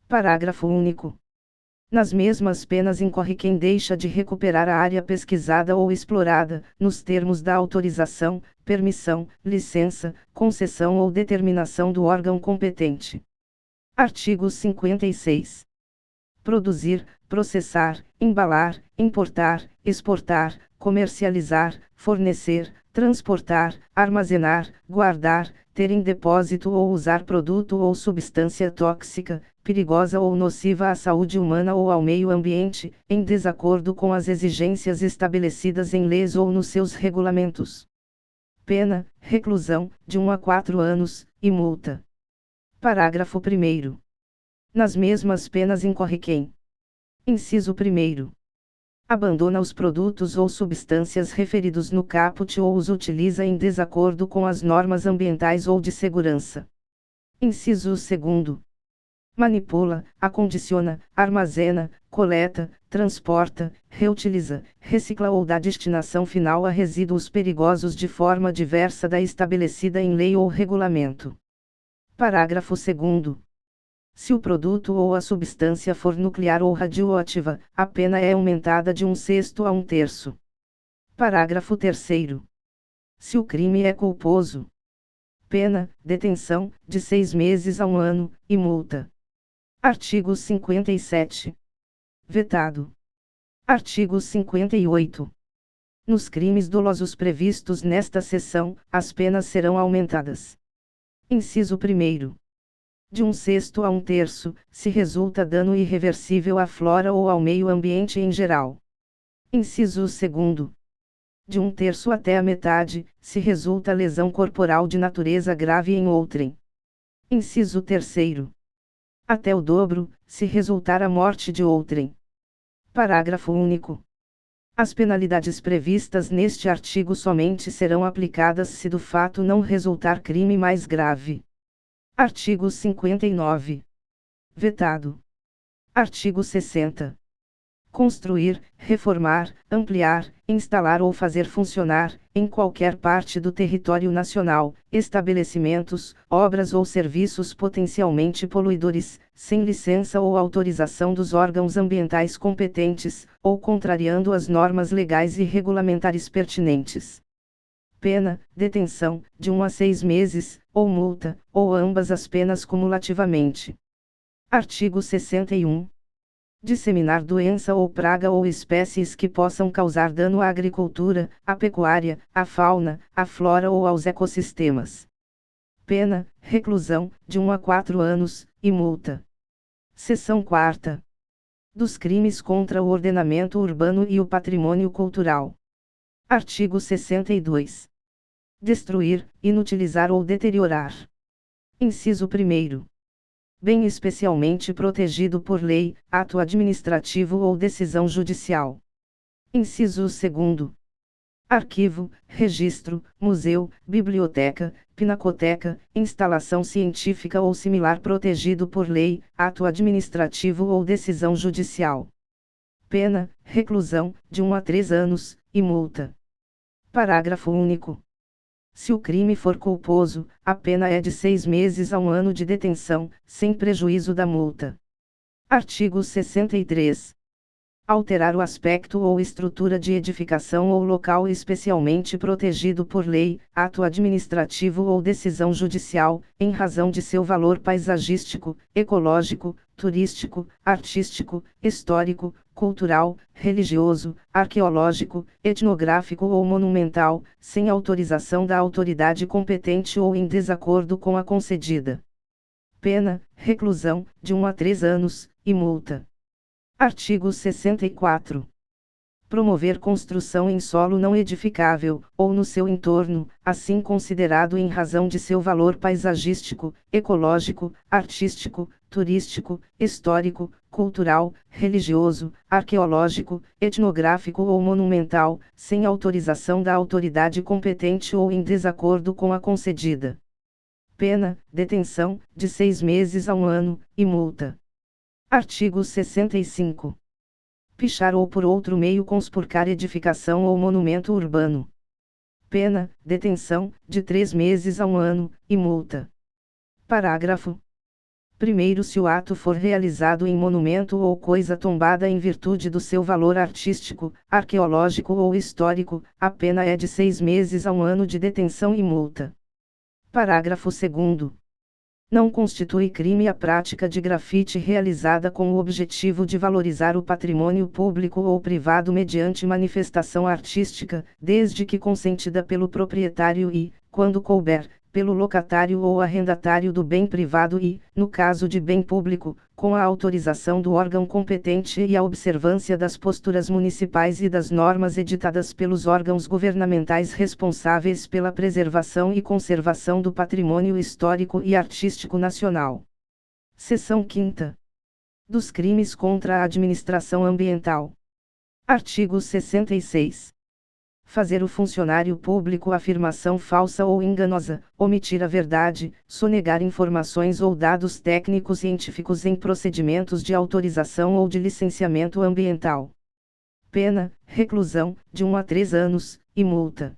Parágrafo único. Nas mesmas penas incorre quem deixa de recuperar a área pesquisada ou explorada, nos termos da autorização, permissão, licença, concessão ou determinação do órgão competente. Artigo 56. Produzir, processar, embalar, importar, exportar, comercializar, fornecer, transportar, armazenar, guardar, ter em depósito ou usar produto ou substância tóxica, perigosa ou nociva à saúde humana ou ao meio ambiente, em desacordo com as exigências estabelecidas em leis ou nos seus regulamentos. Pena, reclusão, de 1 a 4 anos, e multa. Parágrafo 1º. Nas mesmas penas incorre quem. Inciso 1º. Abandona os produtos ou substâncias referidos no caput ou os utiliza em desacordo com as normas ambientais ou de segurança. Inciso 2º. Manipula, acondiciona, armazena, coleta, transporta, reutiliza, recicla ou dá destinação final a resíduos perigosos de forma diversa da estabelecida em lei ou regulamento. Parágrafo 2º. Se o produto ou a substância for nuclear ou radioativa, a pena é aumentada de 1/6 a 1/3. Parágrafo 3º. Se o crime é culposo, pena, detenção, de 6 meses a 1 ano, e multa. Artigo 57. Vetado. Artigo 58. Nos crimes dolosos previstos nesta seção, as penas serão aumentadas. Inciso 1º. De 1/6 a 1/3, se resulta dano irreversível à flora ou ao meio ambiente em geral. Inciso 2º. De 1/3 até a metade, se resulta lesão corporal de natureza grave em outrem. Inciso 3º. Até o dobro, se resultar a morte de outrem. Parágrafo único. As penalidades previstas neste artigo somente serão aplicadas se do fato não resultar crime mais grave. Artigo 59. Vetado. Artigo 60. Construir, reformar, ampliar, instalar ou fazer funcionar, em qualquer parte do território nacional, estabelecimentos, obras ou serviços potencialmente poluidores, sem licença ou autorização dos órgãos ambientais competentes, ou contrariando as normas legais e regulamentares pertinentes. Pena, detenção, de 1 a 6 meses, ou multa, ou ambas as penas cumulativamente. Artigo 61. Disseminar doença ou praga ou espécies que possam causar dano à agricultura, à pecuária, à fauna, à flora ou aos ecossistemas. Pena, reclusão, de 1 a 4 anos, e multa. Seção 4ª. Dos crimes contra o ordenamento urbano e o patrimônio cultural. Artigo 62. Destruir, inutilizar ou deteriorar. Inciso 1º. Bem especialmente protegido por lei, ato administrativo ou decisão judicial. Inciso 2º. Arquivo, registro, museu, biblioteca, pinacoteca, instalação científica ou similar protegido por lei, ato administrativo ou decisão judicial. Pena, reclusão, de 1 a 3 anos, e multa. Parágrafo único. Se o crime for culposo, a pena é de 6 meses a 1 ano de detenção, sem prejuízo da multa. Artigo 63. Alterar o aspecto ou estrutura de edificação ou local especialmente protegido por lei, ato administrativo ou decisão judicial, em razão de seu valor paisagístico, ecológico, turístico, artístico, histórico, cultural, religioso, arqueológico, etnográfico ou monumental, sem autorização da autoridade competente ou em desacordo com a concedida. Pena, reclusão, de 1 a 3 anos, e multa. Artigo 64. Promover construção em solo não edificável, ou no seu entorno, assim considerado em razão de seu valor paisagístico, ecológico, artístico, turístico, histórico, cultural, religioso, arqueológico, etnográfico ou monumental, sem autorização da autoridade competente ou em desacordo com a concedida. Pena, detenção, de 6 meses a 1 ano, e multa. Artigo 65. Pichar ou por outro meio conspurcar edificação ou monumento urbano. Pena, detenção, de 3 meses a 1 ano, e multa. Parágrafo 1º. Se o ato for realizado em monumento ou coisa tombada em virtude do seu valor artístico, arqueológico ou histórico, a pena é de 6 meses a 1 ano de detenção e multa. Parágrafo 2º. Não constitui crime a prática de grafite realizada com o objetivo de valorizar o patrimônio público ou privado mediante manifestação artística, desde que consentida pelo proprietário e, quando couber, pelo locatário ou arrendatário do bem privado e, no caso de bem público, com a autorização do órgão competente e a observância das posturas municipais e das normas editadas pelos órgãos governamentais responsáveis pela preservação e conservação do patrimônio histórico e artístico nacional. Seção 5ª. Dos crimes contra a administração ambiental. Artigo 66. Fazer o funcionário público afirmação falsa ou enganosa, omitir a verdade, sonegar informações ou dados técnicos científicos em procedimentos de autorização ou de licenciamento ambiental. Pena, reclusão, de 1 a 3 anos, e multa.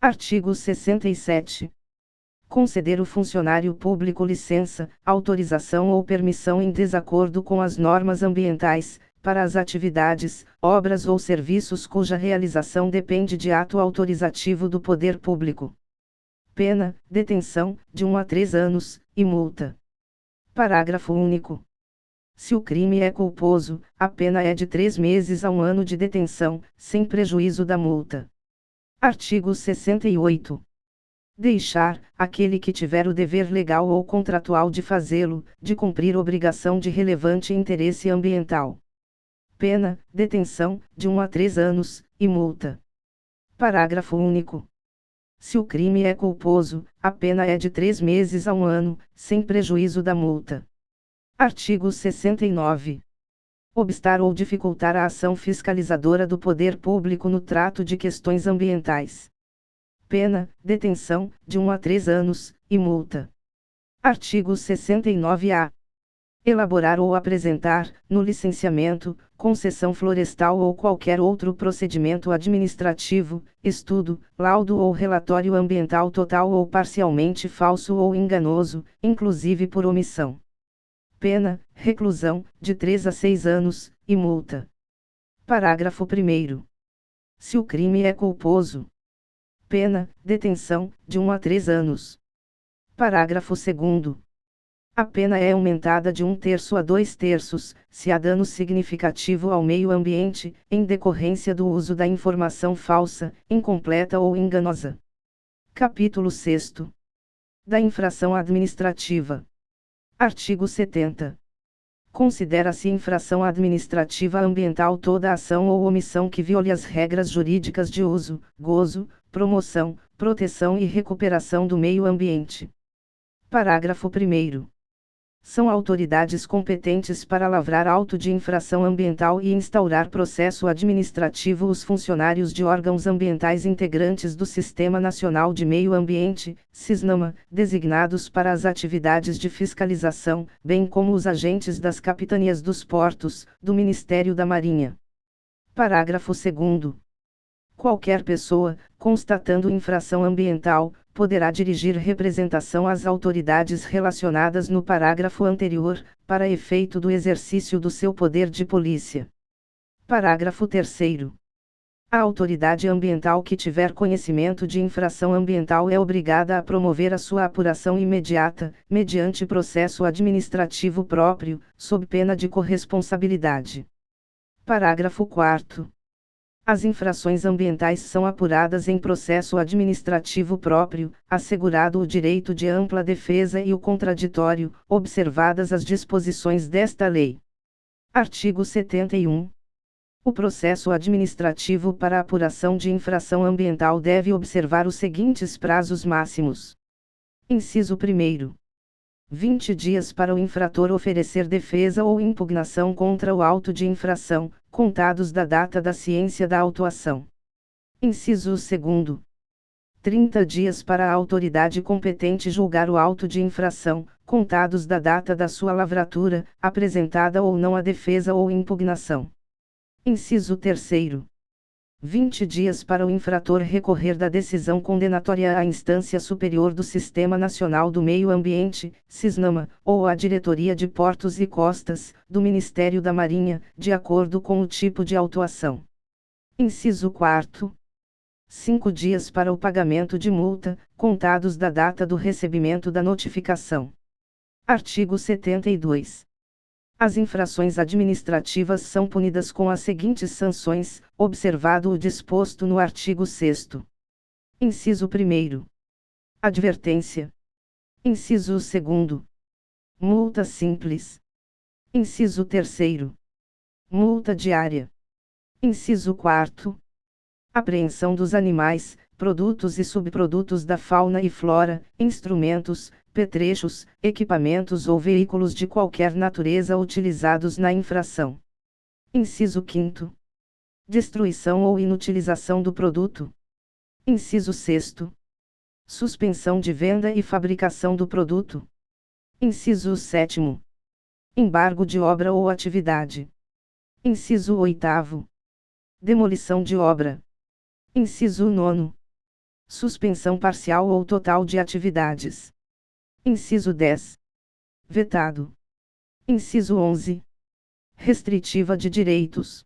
Artigo 67. conceder o funcionário público licença, autorização ou permissão em desacordo com as normas ambientais, para as atividades, obras ou serviços cuja realização depende de ato autorizativo do poder público. Pena: detenção, de 1 a 3 anos, e multa. Parágrafo único. Se o crime é culposo, a pena é de 3 meses a 1 ano de detenção, sem prejuízo da multa. Artigo 68. Deixar, aquele que tiver o dever legal ou contratual de fazê-lo, de cumprir obrigação de relevante interesse ambiental. Pena: detenção, de 1 a 3 anos, e multa. Parágrafo único. Se o crime é culposo, a pena é de 3 meses a 1 ano, sem prejuízo da multa. Artigo 69. Obstar ou dificultar a ação fiscalizadora do poder público no trato de questões ambientais. Pena: detenção, de 1 a 3 anos, e multa. Artigo 69-A. Elaborar ou apresentar, no licenciamento, concessão florestal ou qualquer outro procedimento administrativo, estudo, laudo ou relatório ambiental total ou parcialmente falso ou enganoso, inclusive por omissão. Pena: reclusão, de 3 a 6 anos, e multa. Parágrafo 1º. Se o crime é culposo. Pena: detenção, de 1 a 3 anos. Parágrafo 2º. A pena é aumentada de 1/3 a 2/3, se há dano significativo ao meio ambiente, em decorrência do uso da informação falsa, incompleta ou enganosa. Capítulo 6º. Da infração administrativa. Artigo 70. Considera-se infração administrativa ambiental toda ação ou omissão que viole as regras jurídicas de uso, gozo, promoção, proteção e recuperação do meio ambiente. Parágrafo 1º. São autoridades competentes para lavrar auto de infração ambiental e instaurar processo administrativo os funcionários de órgãos ambientais integrantes do Sistema Nacional de Meio Ambiente, SISNAMA, designados para as atividades de fiscalização, bem como os agentes das capitanias dos portos, do Ministério da Marinha. Parágrafo 2º. Qualquer pessoa, constatando infração ambiental, poderá dirigir representação às autoridades relacionadas no parágrafo anterior, para efeito do exercício do seu poder de polícia. Parágrafo 3º. A autoridade ambiental que tiver conhecimento de infração ambiental é obrigada a promover a sua apuração imediata, mediante processo administrativo próprio, sob pena de corresponsabilidade. Parágrafo 4º. As infrações ambientais são apuradas em processo administrativo próprio, assegurado o direito de ampla defesa e o contraditório, observadas as disposições desta lei. Artigo 71. O processo administrativo para apuração de infração ambiental deve observar os seguintes prazos máximos. Inciso 1º. 20 dias para o infrator oferecer defesa ou impugnação contra o auto de infração, contados da data da ciência da autuação. Inciso 2º. 30 dias para a autoridade competente julgar o auto de infração, contados da data da sua lavratura, apresentada ou não a defesa ou impugnação. Inciso 3º. 20 dias para o infrator recorrer da decisão condenatória à instância superior do Sistema Nacional do Meio Ambiente, SISNAMA, ou à Diretoria de Portos e Costas, do Ministério da Marinha, de acordo com o tipo de autuação. Inciso 4º. 5 dias para o pagamento de multa, contados da data do recebimento da notificação. Artigo 72. As infrações administrativas são punidas com as seguintes sanções, observado o disposto no artigo 6º. Inciso 1º. Advertência. Inciso 2º. Multa simples. Inciso 3º. Multa diária. Inciso 4º. Apreensão dos animais, produtos e subprodutos da fauna e flora, instrumentos, petrechos, equipamentos ou veículos de qualquer natureza utilizados na infração. Inciso 5º. Destruição ou inutilização do produto. Inciso 6º. Suspensão de venda e fabricação do produto. Inciso 7º. Embargo de obra ou atividade. Inciso 8º. Demolição de obra. Inciso 9º. Suspensão parcial ou total de atividades. Inciso 10. Vetado. Inciso 11. Restritiva de direitos.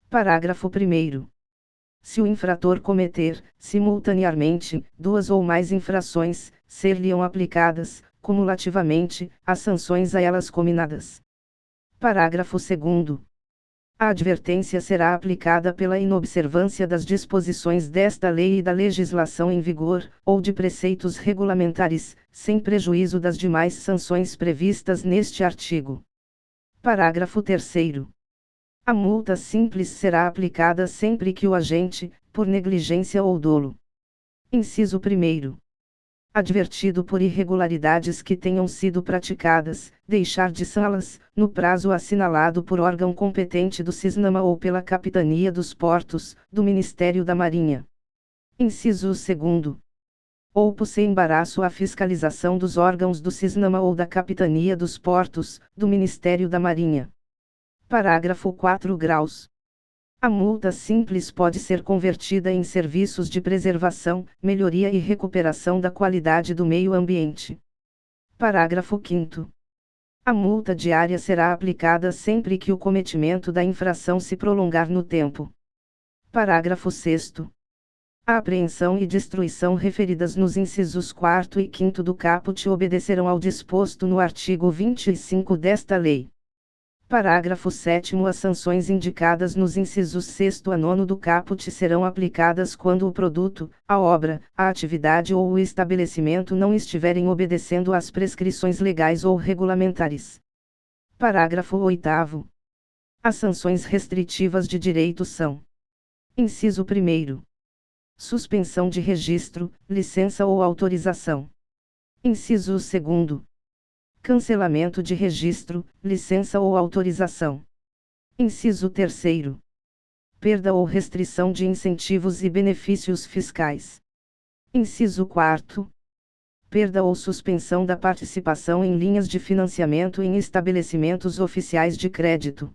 Parágrafo 1º. Se o infrator cometer, simultaneamente, duas ou mais infrações, ser-lhe-ão aplicadas, cumulativamente, as sanções a elas cominadas. Parágrafo 2º. A advertência será aplicada pela inobservância das disposições desta lei e da legislação em vigor, ou de preceitos regulamentares, sem prejuízo das demais sanções previstas neste artigo. Parágrafo 3º. A multa simples será aplicada sempre que o agente, por negligência ou dolo. Inciso 1º. Advertido por irregularidades que tenham sido praticadas, deixar de saná-las, no prazo assinalado por órgão competente do CISNAMA ou pela Capitania dos Portos, do Ministério da Marinha. Inciso 2º. Ou por embaraço à fiscalização dos órgãos do CISNAMA ou da Capitania dos Portos, do Ministério da Marinha. Parágrafo 4 graus. A multa simples pode ser convertida em serviços de preservação, melhoria e recuperação da qualidade do meio ambiente. Parágrafo 5º. A multa diária será aplicada sempre que o cometimento da infração se prolongar no tempo. Parágrafo 6º. A apreensão e destruição referidas nos incisos 4º e 5º do caput obedecerão ao disposto no artigo 25 desta lei. Parágrafo 7º. As sanções indicadas nos incisos 6º a 9º do caput serão aplicadas quando o produto, a obra, a atividade ou o estabelecimento não estiverem obedecendo às prescrições legais ou regulamentares. Parágrafo 8º. As sanções restritivas de direito são: inciso 1º. Suspensão de registro, licença ou autorização. Inciso 2º. Cancelamento de registro, licença ou autorização. Inciso 3º. Perda ou restrição de incentivos e benefícios fiscais. Inciso 4º. Perda ou suspensão da participação em linhas de financiamento em estabelecimentos oficiais de crédito.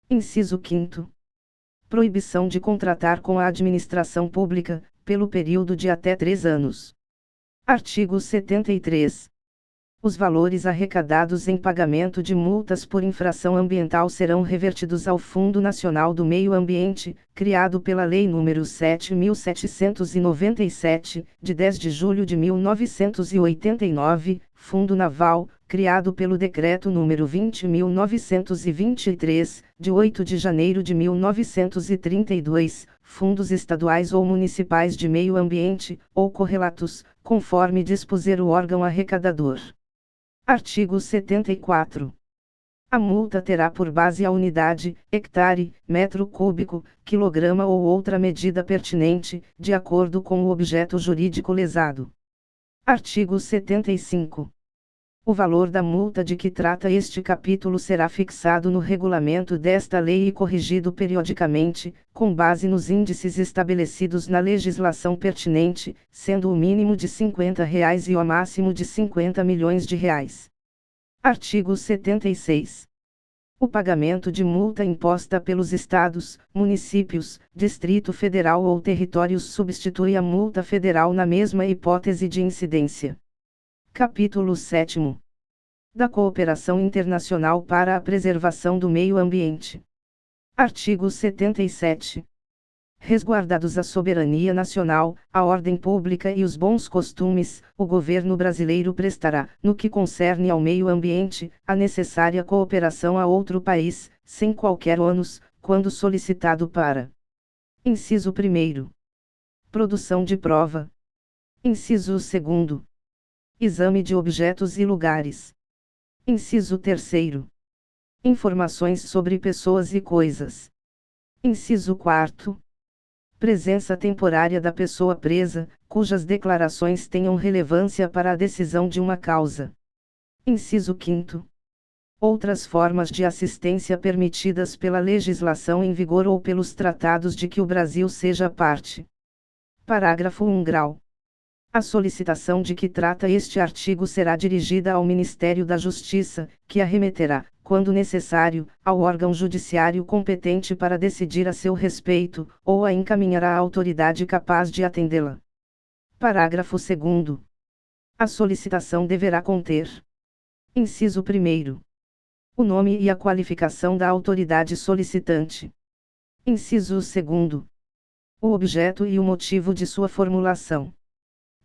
Inciso 5º. Proibição de contratar com a administração pública, pelo período de até 3 anos. Artigo 73. Os valores arrecadados em pagamento de multas por infração ambiental serão revertidos ao Fundo Nacional do Meio Ambiente, criado pela Lei nº 7.797, de 10 de julho de 1989, Fundo Naval, criado pelo Decreto nº 20.923, de 8 de janeiro de 1932, fundos estaduais ou municipais de meio ambiente, ou correlatos, conforme dispuser o órgão arrecadador. Artigo 74. A multa terá por base a unidade, hectare, metro cúbico, quilograma ou outra medida pertinente, de acordo com o objeto jurídico lesado. Artigo 75. O valor da multa de que trata este capítulo será fixado no regulamento desta lei e corrigido periodicamente, com base nos índices estabelecidos na legislação pertinente, sendo o mínimo de R$ 50 e o máximo de R$ 50 milhões. Artigo 76. O pagamento de multa imposta pelos estados, municípios, Distrito Federal ou territórios substitui a multa federal na mesma hipótese de incidência. Capítulo 7º. Da cooperação internacional para a preservação do meio ambiente. Artigo 77. Resguardados a soberania nacional, a ordem pública e os bons costumes, o governo brasileiro prestará, no que concerne ao meio ambiente, a necessária cooperação a outro país, sem qualquer ônus, quando solicitado para: inciso 1º. Produção de prova. Inciso 2º. Exame de objetos e lugares. Inciso 3º. Informações sobre pessoas e coisas. Inciso 4º. Presença temporária da pessoa presa, cujas declarações tenham relevância para a decisão de uma causa. Inciso 5º. Outras formas de assistência permitidas pela legislação em vigor ou pelos tratados de que o Brasil seja parte. Parágrafo 1 grau. A solicitação de que trata este artigo será dirigida ao Ministério da Justiça, que a remeterá, quando necessário, ao órgão judiciário competente para decidir a seu respeito, ou a encaminhará à autoridade capaz de atendê-la. Parágrafo 2º. A solicitação deverá conter: inciso 1º, o nome e a qualificação da autoridade solicitante. Inciso 2º, o objeto e o motivo de sua formulação.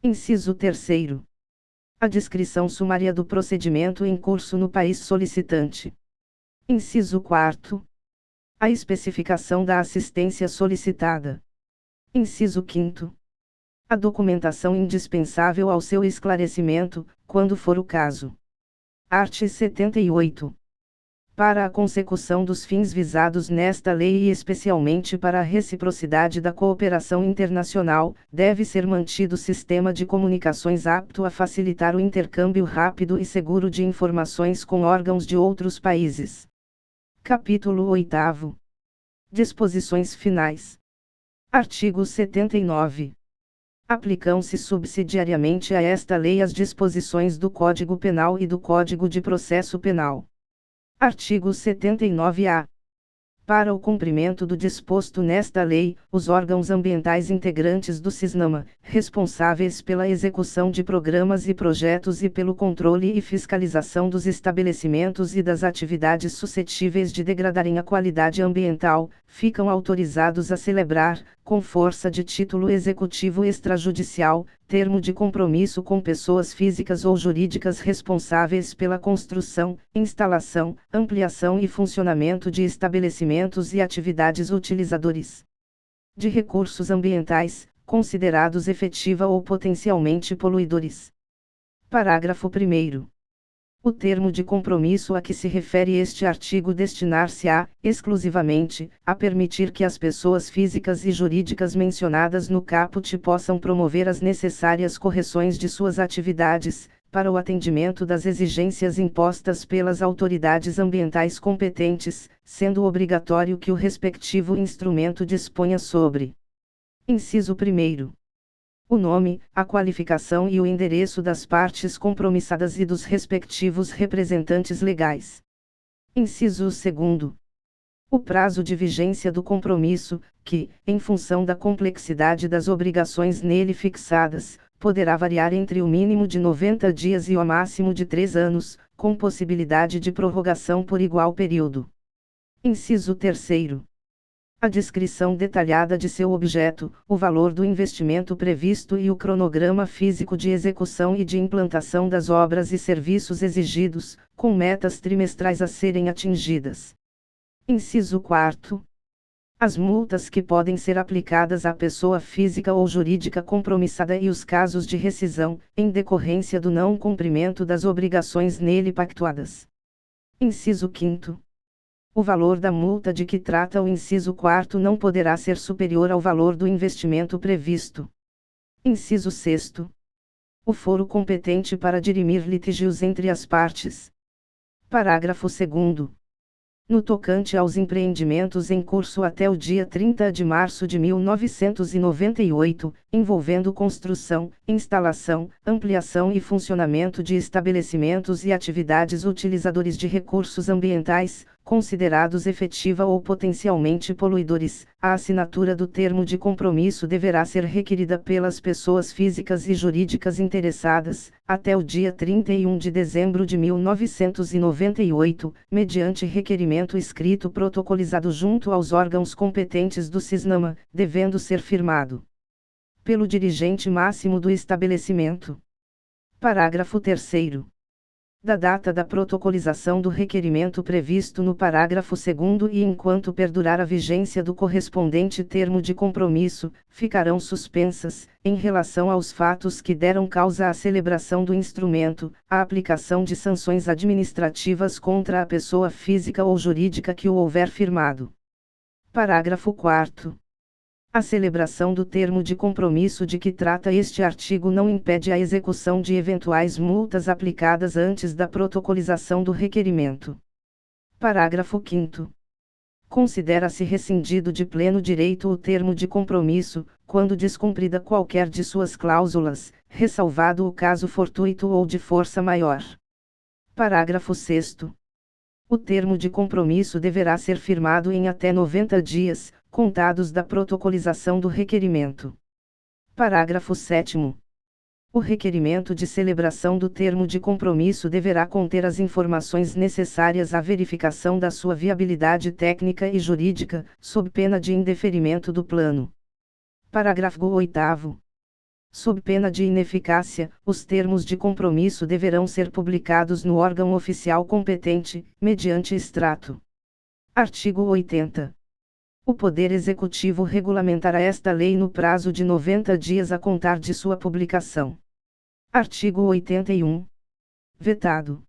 Inciso 3º, a descrição sumária do procedimento em curso no país solicitante. Inciso 4º, a especificação da assistência solicitada. Inciso 5º, a documentação indispensável ao seu esclarecimento, quando for o caso. Art. 78. Para a consecução dos fins visados nesta lei e especialmente para a reciprocidade da cooperação internacional, deve ser mantido sistema de comunicações apto a facilitar o intercâmbio rápido e seguro de informações com órgãos de outros países. Capítulo 8º. Disposições finais. Artigo 79. Aplicam-se subsidiariamente a esta lei as disposições do Código Penal e do Código de Processo Penal. Artigo 79-A. Para o cumprimento do disposto nesta lei, os órgãos ambientais integrantes do CISNAMA, responsáveis pela execução de programas e projetos e pelo controle e fiscalização dos estabelecimentos e das atividades suscetíveis de degradarem a qualidade ambiental, ficam autorizados a celebrar, com força de título executivo extrajudicial, termo de compromisso com pessoas físicas ou jurídicas responsáveis pela construção, instalação, ampliação e funcionamento de estabelecimentos e atividades utilizadores de recursos ambientais, considerados efetiva ou potencialmente poluidores. Parágrafo 1º. O termo de compromisso a que se refere este artigo destinar-se-á, exclusivamente, a permitir que as pessoas físicas e jurídicas mencionadas no caput possam promover as necessárias correções de suas atividades, para o atendimento das exigências impostas pelas autoridades ambientais competentes, sendo obrigatório que o respectivo instrumento disponha sobre: inciso 1º, o nome, a qualificação e o endereço das partes compromissadas e dos respectivos representantes legais. Inciso 2º, o prazo de vigência do compromisso, que, em função da complexidade das obrigações nele fixadas, poderá variar entre o mínimo de 90 dias e o máximo de 3 anos, com possibilidade de prorrogação por igual período. Inciso 3º, a descrição detalhada de seu objeto, o valor do investimento previsto e o cronograma físico de execução e de implantação das obras e serviços exigidos, com metas trimestrais a serem atingidas. Inciso 4º, as multas que podem ser aplicadas à pessoa física ou jurídica compromissada e os casos de rescisão, em decorrência do não cumprimento das obrigações nele pactuadas. Inciso 5º, o valor da multa de que trata o inciso 4º não poderá ser superior ao valor do investimento previsto. Inciso 6º, o foro competente para dirimir litígios entre as partes. Parágrafo 2º. No tocante aos empreendimentos em curso até o dia 30 de março de 1998, envolvendo construção, instalação, ampliação e funcionamento de estabelecimentos e atividades utilizadores de recursos ambientais, considerados efetiva ou potencialmente poluidores, a assinatura do termo de compromisso deverá ser requerida pelas pessoas físicas e jurídicas interessadas, até o dia 31 de dezembro de 1998, mediante requerimento escrito protocolizado junto aos órgãos competentes do CISNAMA, devendo ser firmado pelo dirigente máximo do estabelecimento. Parágrafo 3º. Da data da protocolização do requerimento previsto no parágrafo 2º e enquanto perdurar a vigência do correspondente termo de compromisso, ficarão suspensas, em relação aos fatos que deram causa à celebração do instrumento, a aplicação de sanções administrativas contra a pessoa física ou jurídica que o houver firmado. Parágrafo 4º. A celebração do termo de compromisso de que trata este artigo não impede a execução de eventuais multas aplicadas antes da protocolização do requerimento. Parágrafo 5º. Considera-se rescindido de pleno direito o termo de compromisso, quando descumprida qualquer de suas cláusulas, ressalvado o caso fortuito ou de força maior. Parágrafo 6º. O termo de compromisso deverá ser firmado em até 90 dias, contados da protocolização do requerimento. Parágrafo 7º. O requerimento de celebração do termo de compromisso deverá conter as informações necessárias à verificação da sua viabilidade técnica e jurídica, sob pena de indeferimento do plano. Parágrafo 8º. Sob pena de ineficácia, os termos de compromisso deverão ser publicados no órgão oficial competente, mediante extrato. Artigo 80. O Poder Executivo regulamentará esta lei no prazo de 90 dias a contar de sua publicação. Artigo 81. Vetado.